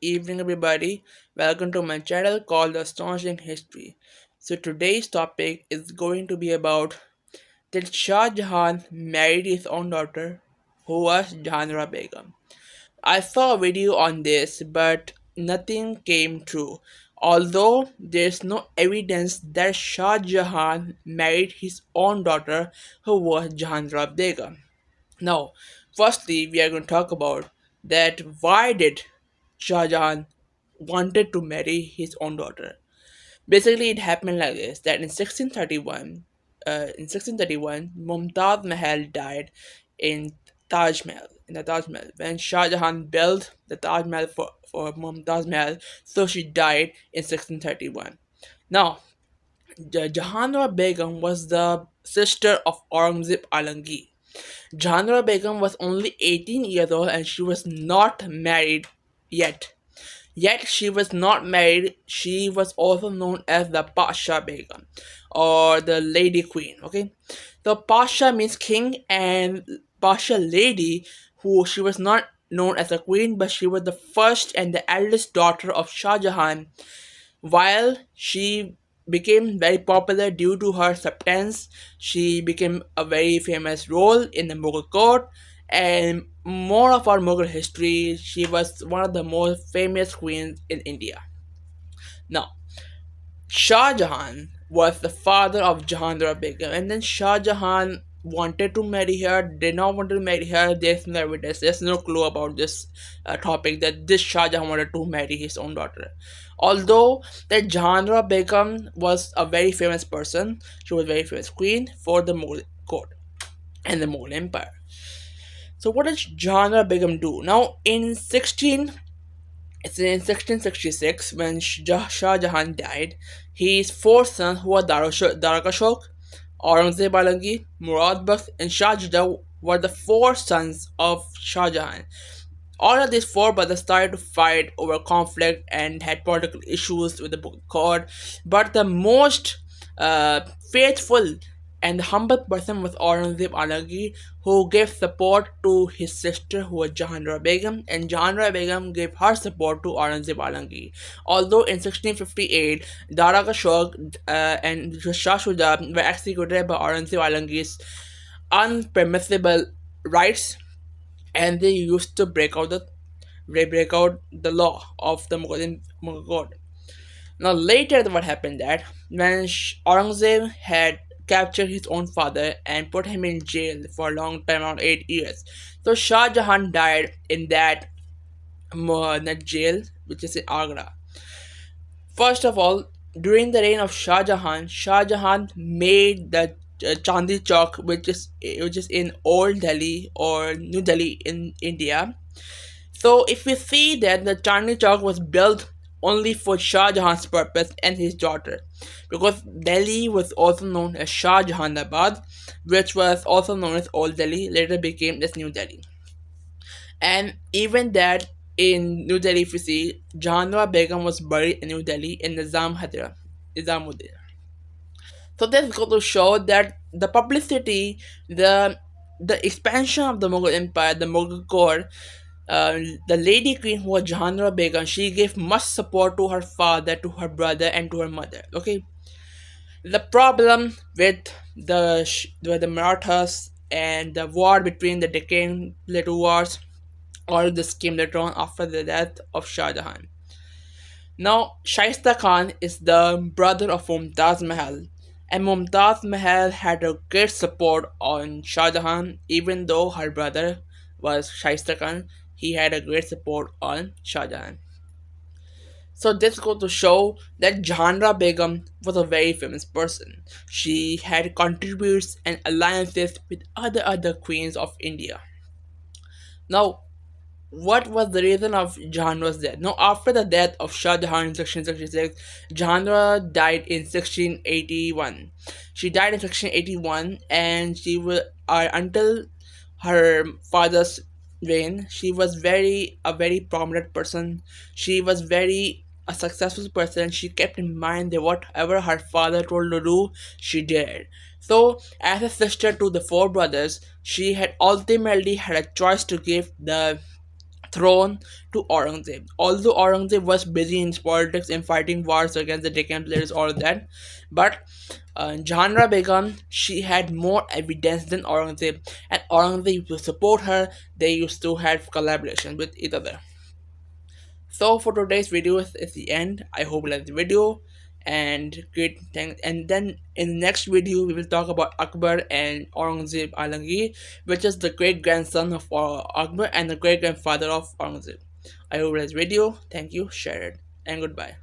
evening, everybody. Welcome to my channel called The Astonishing History. So, today's topic is going to be about did Shah Jahan married his own daughter, who was Jahanara Begum. I saw a video on this, but nothing came true. Although there's no evidence that Shah Jahan married his own daughter, who was Jahanara Begum. Now, firstly, we are going to talk about that why did Shah Jahan wanted to marry his own daughter. Basically, it happened like this: that in 1631, Mumtaz Mahal died in in the Taj Mahal. When Shah Jahan built the Taj Mahal for Mumtaz Mahal, so she died in 1631. Now, Jahanara Begum was the sister of Aurangzeb Alamgir. Jahanara Begum was only 18 years old and she was not married yet. Yet she was not married. She was also known as the Pasha Begum or the Lady Queen. Okay, so Pasha means king and Pasha Lady, who she was not known as a queen, but she was the first and the eldest daughter of Shah Jahan. While she became very popular due to her substance, she became a very famous role in the Mughal court. And more of our Mughal history, she was one of the most famous queens in India. Now, Shah Jahan was the father of Jahandara Begum, and then Shah Jahan wanted to marry her, did not want to marry her. There's no evidence, there's no clue about this topic that this Shah Jahan wanted to marry his own daughter. Although that Jahandara Begum was a very famous person, she was a very famous queen for the Mughal court and the Mughal Empire. So what did Jahandara Begum do? Now in 1666, when Shah Jahan died, his four sons, who were Darakashok, Aurangzeb Alamgir, Murad Bakht, and Shah Jahan, were the four sons of Shah Jahan. All of these four brothers started to fight over conflict and had political issues with the Mughal court, but the most faithful and humble person was Aurangzeb Alamgir, who gave support to his sister, who was Jahanara Begum, and Jahanara Begum gave her support to Aurangzeb Alamgir. Although in 1658, Dara Kashok and Shah Shuja were executed by Aurangzeb Alamgir's unpermissible rights, and they used to break out the law of the Mughal court. Now later, what happened that when Aurangzeb had captured his own father and put him in jail for a long time, around 8 years, so Shah Jahan died in that jail, which is in Agra. First of all, during the reign of Shah Jahan made the Chandi Chowk, which is in Old Delhi or New Delhi in India. So if we see that the Chandni Chowk was built only for Shah Jahan's purpose and his daughter, because Delhi was also known as Shah Jahanabad, which was also known as Old Delhi, later became as New Delhi. And even that in New Delhi, if you see, Jahanara Begum was buried in New Delhi in Nizamuddin. So this goes to show that the publicity, the expansion of the Mughal Empire, the Mughal court, the Lady Queen, who was Jahanara Begum, she gave much support to her father, to her brother, and to her mother. Okay, the problem with the Marathas and the war between the Deccan little wars, all this came later on after the death of Shah Jahan. Now, Shaista Khan is the brother of Mumtaz Mahal, and Mumtaz Mahal had a great support on Shah Jahan, even though her brother was Shaista Khan, he had a great support on Shah Jahan. So this goes to show that Jahanara Begum was a very famous person. She had contributes and alliances with other queens of India. Now, what was the reason of Jahanara's death? Now, after the death of Shah Jahan in 1666, Jahanara died in 1681. She died in 1681, and she was until her father's reign. She was a very prominent person. She was very a successful person. She kept in mind that whatever her father told her to do, she did. So, as a sister to the four brothers, she had ultimately had a choice to give the throne to Aurangzeb. Although Aurangzeb was busy in his politics and fighting wars against the Deccan players, all that, but Jahanra Begum, she had more evidence than Aurangzeb, and Aurangzeb used to support her. They used to have collaboration with each other. So for today's video is the end. I hope you liked the video and great thanks. And then in the next video we will talk about Akbar and Aurangzeb Alamgir, which is the great grandson of Akbar and the great grandfather of Aurangzeb. I hope you liked the video. Thank you. Share it and goodbye.